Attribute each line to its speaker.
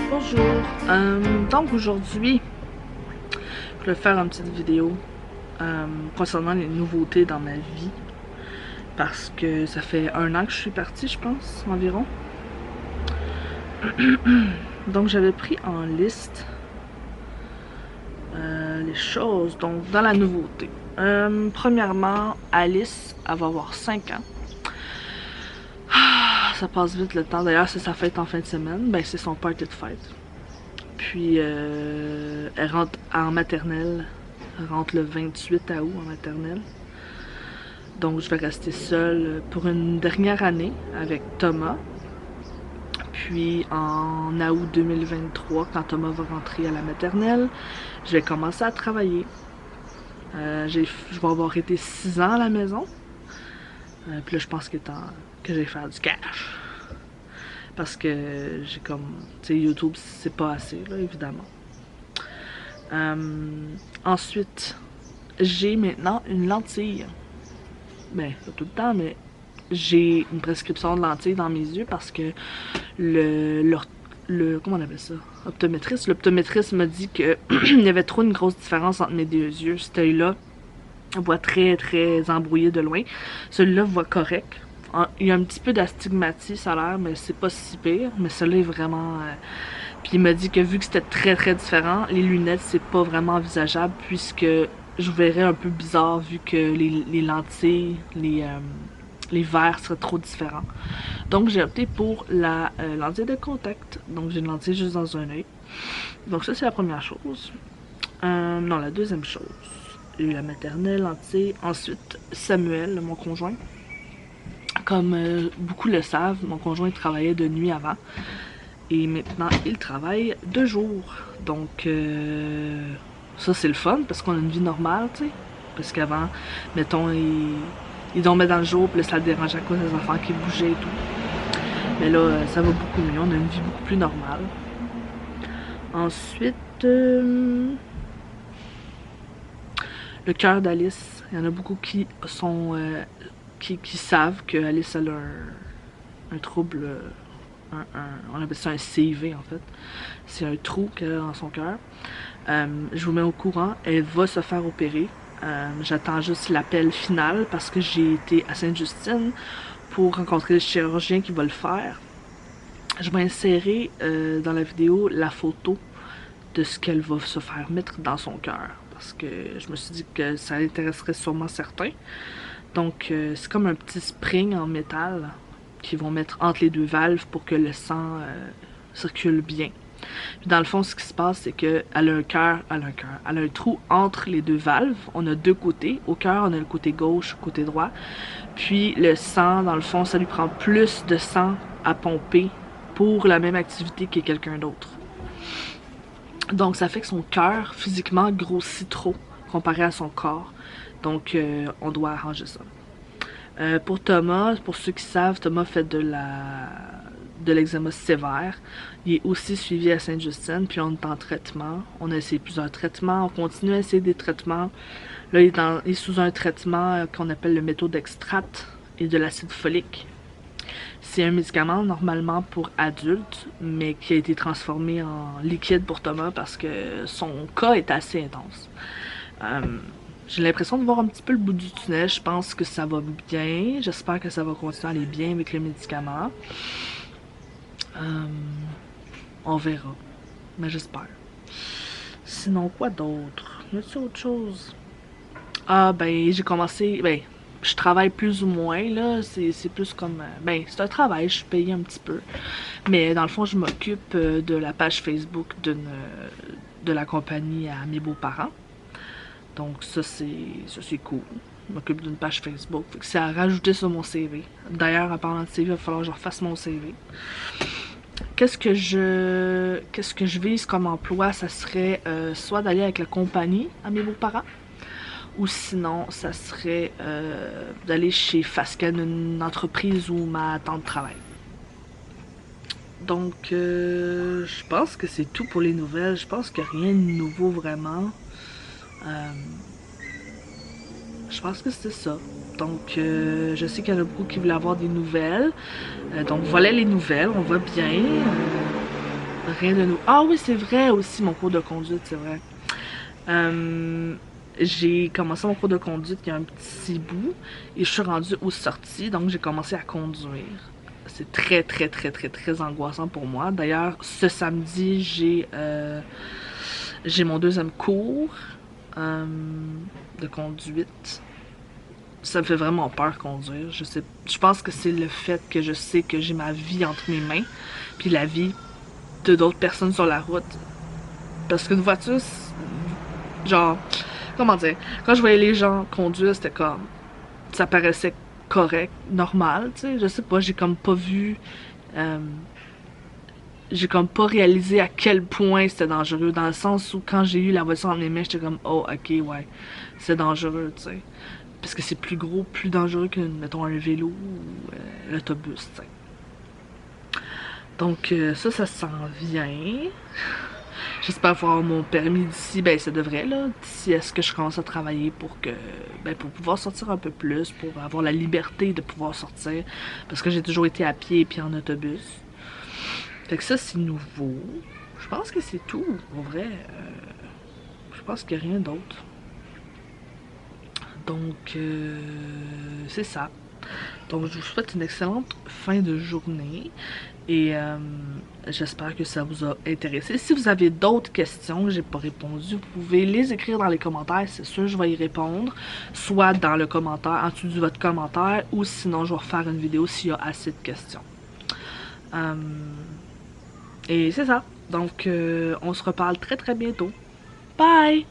Speaker 1: Bonjour, donc aujourd'hui, je vais faire une petite vidéo concernant les nouveautés dans ma vie parce que ça fait 1 an que je suis partie, je pense, environ. Donc j'avais pris en liste les choses donc dans la nouveauté. Premièrement, Alice, elle va avoir 5 ans. Ça passe vite le temps. D'ailleurs, c'est sa fête en fin de semaine. Ben, c'est son party de fête. Puis, elle rentre en maternelle. Elle rentre le 28 août en maternelle. Donc, je vais rester seule pour une dernière année avec Thomas. Puis, en août 2023, quand Thomas va rentrer à la maternelle, je vais commencer à travailler. Je vais avoir été 6 ans à la maison. Puis là, je pense qu'il est temps que j'aille faire du cash. Parce que j'ai comme... Tu sais, YouTube, c'est pas assez, là, évidemment. Ensuite, j'ai maintenant une lentille. Ben, pas tout le temps, mais j'ai une prescription de lentilles dans mes yeux parce que comment on appelle ça? L'optométriste m'a dit que il y avait trop une grosse différence entre mes deux yeux. Cet œil-là voit très très embrouillé de loin. Celui-là voit correct. Il y a un petit peu d'astigmatie, ça a l'air, mais c'est pas si pire. Mais celui-là est vraiment... Puis il m'a dit que vu que c'était très très différent, les lunettes c'est pas vraiment envisageable puisque je verrais un peu bizarre vu que les lentilles, les verres seraient trop différents. Donc j'ai opté pour la lentille de contact. Donc j'ai une lentille juste dans un œil. Donc ça c'est la première chose. Non, la deuxième chose. J'ai eu la maternelle, lentille. Ensuite, Samuel, mon conjoint. Comme beaucoup le savent, mon conjoint travaillait de nuit avant. Et maintenant, il travaille de jour. Donc, ça c'est le fun parce qu'on a une vie normale, tu sais. Parce qu'avant, mettons, il dormait dans le jour, puis là, ça le dérangeait à cause des enfants qui bougeaient et tout. Mais là, ça va beaucoup mieux. On a une vie beaucoup plus normale. Ensuite, le cœur d'Alice. Il y en a beaucoup qui sont... qui savent que Alice a un trouble... on appelle ça un CV en fait. C'est un trou qu'elle a dans son cœur. Je vous mets au courant. Elle va se faire opérer. J'attends juste l'appel final parce que j'ai été à Sainte-Justine pour rencontrer le chirurgien qui va le faire. Je vais insérer dans la vidéo la photo de ce qu'elle va se faire mettre dans son cœur parce que je me suis dit que ça intéresserait sûrement certains. Donc c'est comme un petit spring en métal qu'ils vont mettre entre les deux valves pour que le sang circule bien. Puis dans le fond, ce qui se passe, c'est qu'elle a elle a un trou entre les deux valves. On a deux côtés. Au cœur, on a le côté gauche, le côté droit. Puis le sang, dans le fond, ça lui prend plus de sang à pomper pour la même activité que quelqu'un d'autre. Donc ça fait que son cœur, physiquement, grossit trop comparé à son corps. Donc on doit arranger ça. Pour Thomas, pour ceux qui savent, Thomas fait de l'eczéma sévère. Il est aussi suivi à Sainte-Justine, puis on est en traitement. On a essayé plusieurs traitements, on continue à essayer des traitements. Là, il est sous un traitement qu'on appelle le méthotrexate et de l'acide folique. C'est un médicament normalement pour adultes, mais qui a été transformé en liquide pour Thomas parce que son cas est assez intense. J'ai l'impression de voir un petit peu le bout du tunnel. Je pense que ça va bien. J'espère que ça va continuer à aller bien avec le médicament. On verra. Mais j'espère. Sinon, quoi d'autre? Y a-t-il autre chose? Ah, ben, j'ai commencé... Ben, je travaille plus ou moins, là. C'est plus comme... Ben, c'est un travail. Je suis payée un petit peu. Mais dans le fond, je m'occupe de la page Facebook de la compagnie à mes beaux-parents. Donc ça c'est cool. Je m'occupe d'une page Facebook. C'est à rajouter sur mon CV. D'ailleurs, en parlant de CV, il va falloir que je refasse mon CV. Qu'est-ce que je vise comme emploi? Ça serait soit d'aller avec la compagnie à mes beaux-parents, ou sinon, ça serait d'aller chez Fasken, une entreprise où ma tante travaille. Donc, je pense que c'est tout pour les nouvelles. Je pense qu'il n'y a rien de nouveau vraiment. Je pense que c'est ça. Donc, je sais qu'il y en a beaucoup qui voulaient avoir des nouvelles. Donc, voilà les nouvelles, on va bien. Rien de nous. Ah oui, c'est vrai aussi, mon cours de conduite, c'est vrai. J'ai commencé mon cours de conduite il y a un petit bout et je suis rendue aux sorties, donc j'ai commencé à conduire. C'est très très très très très angoissant pour moi. D'ailleurs, ce samedi, j'ai mon deuxième cours euh, de conduite. Ça me fait vraiment peur conduire. Je pense que c'est le fait que je sais que j'ai ma vie entre mes mains, puis la vie de d'autres personnes sur la route. Parce qu'une voiture, genre, comment dire, quand je voyais les gens conduire, c'était comme, ça paraissait correct, normal, tu sais, je sais pas, j'ai comme pas vu, euh, j'ai comme pas réalisé à quel point c'était dangereux, dans le sens où quand j'ai eu la voiture entre mes mains, j'étais comme, oh, ok, ouais, c'est dangereux, tu sais. Parce que c'est plus gros, plus dangereux que, mettons, un vélo ou l'autobus, tu sais. Donc, ça s'en vient. J'espère avoir mon permis d'ici, ben ça devrait là, d'ici à ce que je commence à travailler pour que, ben pour pouvoir sortir un peu plus, pour avoir la liberté de pouvoir sortir, parce que j'ai toujours été à pied et puis en autobus. Fait que ça c'est nouveau. Je pense que c'est tout, en vrai. Je pense qu'il n'y a rien d'autre. Donc, c'est ça. Donc, je vous souhaite une excellente fin de journée et j'espère que ça vous a intéressé. Si vous avez d'autres questions que j'ai pas répondu, vous pouvez les écrire dans les commentaires, c'est sûr je vais y répondre. Soit dans le commentaire, en dessous de votre commentaire, ou sinon je vais refaire une vidéo s'il y a assez de questions. Et c'est ça. Donc, on se reparle très très bientôt. Bye!